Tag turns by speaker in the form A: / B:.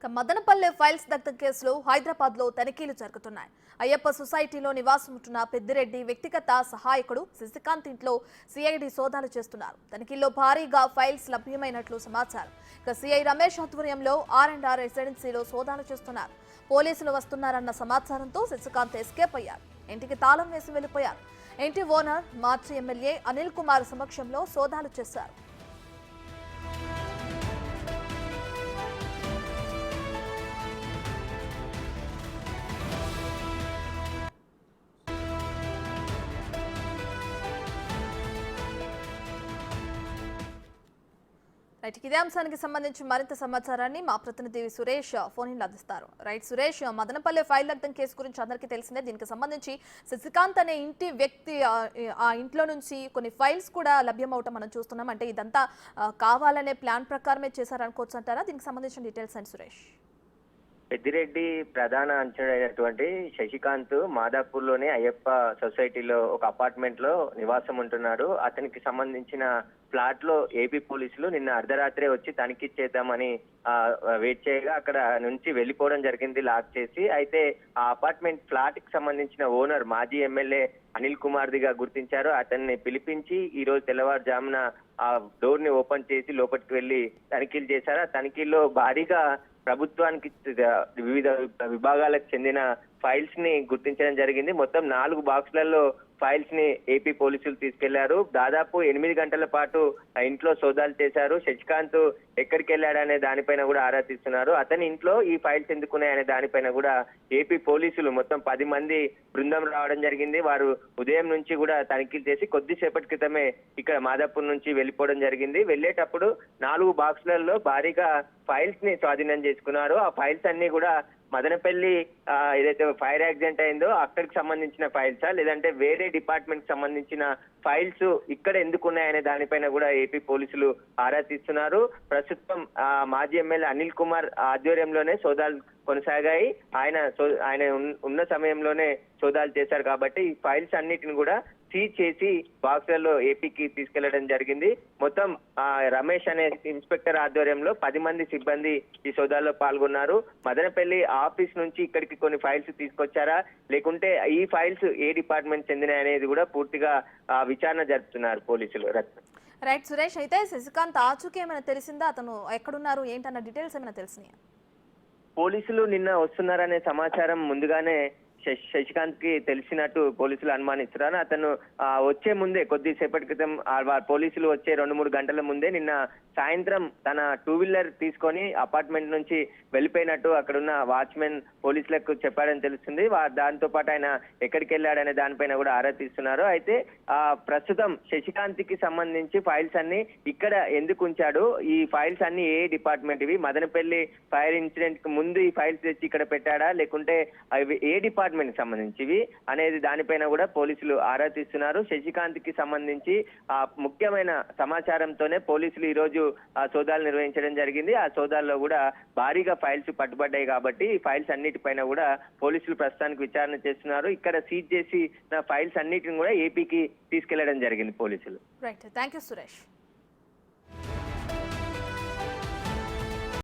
A: Madanapalle files దగ్ధం కేసులో హైదరాబాద్ లో తనిఖీలు జరుగుతున్నాయి. అయ్యప్ప సొసైటీలో నివాసముంటున్న పెద్దిరెడ్డి వ్యక్తిగత సహాయకుడు శశికాంత్ ఇంట్లో సిఐడి సోదాలు చేస్తున్నారు. తనిఖీల్లో భారీగా ఫైల్స్ లభ్యమైనట్లు సమాచారం. సిఐ రమేష్ ఆధ్వర్యంలో R&R రెసిడెన్సీలో సోదాలు చేస్తున్నారు. పోలీసులు వస్తున్నారన్న సమాచారంతో శశికాంత్ ఎస్కేప్ అయ్యారు. ఇంటికి తాళం వేసి వెళ్లిపోయారు. ఇంటి ఓనర్ మాజీ ఎమ్మెల్యే అనిల్ కుమార్ సమక్షంలో సోదాలు చేశారు. ఇదే అంశానికి సంబంధించి మరింత సమాచారాన్ని మా ప్రతినిధి సురేష్ ఫోన్ ఇన్ అందిస్తారు. రైట్ సురేష్, మదనపల్లె ఫైల్ దగ్ధం కేసు గురించి అందరికీ తెలిసిందే. దీనికి సంబంధించి శశికాంత్ అనే ఇంటి వ్యక్తి ఆ ఇంట్లో నుంచి కొన్ని ఫైల్స్ కూడా లభ్యమవటం మనం చూస్తున్నాం. అంటే ఇదంతా కావాలనే ప్లాన్ ప్రకారమే చేశారనుకోవచ్చు అంటారా? దీనికి సంబంధించిన డీటెయిల్స్ అండి సురేష్.
B: పెద్దిరెడ్డి ప్రధాన అంచనైనటువంటి శశికాంత్ మాదాపూర్ లోనే అయ్యప్ప సొసైటీలో ఒక అపార్ట్మెంట్ లో నివాసం ఉంటున్నాడు. అతనికి సంబంధించిన ఫ్లాట్ లో ఏపీ పోలీసులు నిన్న అర్ధరాత్రే వచ్చి తనిఖీ చేద్దామని వెయిట్ చేయగా అక్కడ నుంచి వెళ్లిపోవడం జరిగింది లాక్ చేసి. అయితే ఆ అపార్ట్మెంట్ ఫ్లాట్ కి సంబంధించిన ఓనర్ మాజీ ఎమ్మెల్యే అనిల్ కుమార్ దిగా గుర్తించారు. అతన్ని పిలిపించి ఈ రోజు తెల్లవారుజామున ఆ డోర్ ని ఓపెన్ చేసి లోపలికి వెళ్లి తనిఖీలు చేశారు. ఆ తనిఖీల్లో భారీగా ప్రభుత్వానికి వివిధ విభాగాలకు చెందిన ఫైల్స్ ని గుర్తించడం జరిగింది. మొత్తం 4 బాక్సులలో ఫైల్స్ ని ఏపీ పోలీసులు తీసుకెళ్లారు. దాదాపు 8 గంటల పాటు ఇంట్లో సోదాలు చేశారు. శశికాంత్ ఎక్కడికి వెళ్ళాడనే దానిపైన కూడా ఆరా తీస్తున్నారు. అతని ఇంట్లో ఈ ఫైల్స్ ఎందుకున్నాయనే దానిపైన కూడా ఏపీ పోలీసులు మొత్తం 10 మంది బృందం రావడం జరిగింది. వారు ఉదయం నుంచి కూడా తనిఖీలు చేసి కొద్దిసేపటి క్రితమే ఇక్కడ మాదాపూర్ నుంచి వెళ్ళిపోవడం జరిగింది. వెళ్ళేటప్పుడు 4 బాక్సులలో భారీగా ఫైల్స్ ని స్వాధీనం చేసుకున్నారు. ఆ ఫైల్స్ అన్ని కూడా మదనపల్లి ఏదైతే ఫైర్ యాక్సిడెంట్ అయిందో అక్కడికి సంబంధించిన ఫైల్సా లేదంటే వేరే డిపార్ట్మెంట్ కి సంబంధించిన ఫైల్స్ ఇక్కడ ఎందుకు ఉన్నాయనే దానిపైన కూడా ఏపీ పోలీసులు ఆరా తీస్తున్నారు. ప్రస్తుతం మాజీ ఎమ్మెల్యే అనిల్ కుమార్ ఆధ్వర్యంలోనే సోదాలు కొనసాగాయి. ఆయన ఉన్న సమయంలోనే సోదాలు చేశారు కాబట్టి ఈ ఫైల్స్ అన్నిటిని కూడా సీజ్ చేసి బాక్సులలో ఏపీకి తీసుకెళ్లడం జరిగింది. మొత్తం రమేష్ అనే ఇన్స్పెక్టర్ ఆధ్వర్యంలో 10 మంది సిబ్బంది ఈ సోదాల్లో పాల్గొన్నారు. మదనపల్లి ఆఫీస్ నుంచి ఇక్కడికి కొన్ని ఫైల్స్ తీసుకొచ్చారా లేకుంటే ఈ ఫైల్స్ ఏ డిపార్ట్మెంట్ చెందినాయి అనేది కూడా పూర్తిగా విచారణ జరుపుతున్నారు పోలీసులు.
A: రైట్ సురేష్, అయితే శశికాంత్ ఆచూకీ ఏమైనా తెలిసిందా? అతను ఎక్కడున్నారు ఏంటన్న డీటెయిల్స్ ఏమైనా తెలిసినాయా?
B: పోలీసులు నిన్న వస్తున్నారనే సమాచారం ముందుగానే శశికాంత్ కి తెలిసినట్టు పోలీసులు అనుమానిస్తున్నారు. అతను వచ్చే ముందే కొద్దిసేపటి క్రితం పోలీసులు వచ్చే 2-3 గంటల ముందే నిన్న సాయంత్రం తన 2 వీలర్ తీసుకొని అపార్ట్మెంట్ నుంచి వెళ్ళిపోయినట్టు అక్కడున్న వాచ్మెన్ పోలీసులకు చెప్పాడని తెలుస్తుంది. దాంతో పాటు ఆయన ఎక్కడికి వెళ్ళాడనే దానిపైన కూడా ఆరా తీస్తున్నారు. అయితే ప్రస్తుతం శశికాంత్ కి సంబంధించి ఫైల్స్ అన్ని ఇక్కడ ఎందుకు ఉంచాడు, ఈ ఫైల్స్ అన్ని ఏ డిపార్ట్మెంట్ ఇవి, మదనపల్లి ఫైర్ ఇన్సిడెంట్ కి ముందు ఈ ఫైల్స్ తెచ్చి ఇక్కడ పెట్టాడా లేకుంటే అవి ఏ డిపార్ట్మెంట్ సంబంధించివి అనేది దానిపైన కూడా పోలీసులు ఆరా తీస్తున్నారు. శశికాంత్ కి సంబంధించి ముఖ్యమైన సమాచారంతోనే పోలీసులు ఈ రోజు సోదాలు నిర్వహించడం జరిగింది. ఆ సోదాల్లో కూడా భారీగా ఫైల్స్ పట్టుబడ్డాయి కాబట్టి ఈ ఫైల్స్ అన్నిటిపైన కూడా పోలీసులు ప్రస్తుతానికి విచారణ చేస్తున్నారు. ఇక్కడ సీజ్ చేసి ఫైల్స్ అన్నిటిని కూడా ఏపీకి తీసుకెళ్లడం జరిగింది పోలీసులు.
A: Right, thank you Suresh.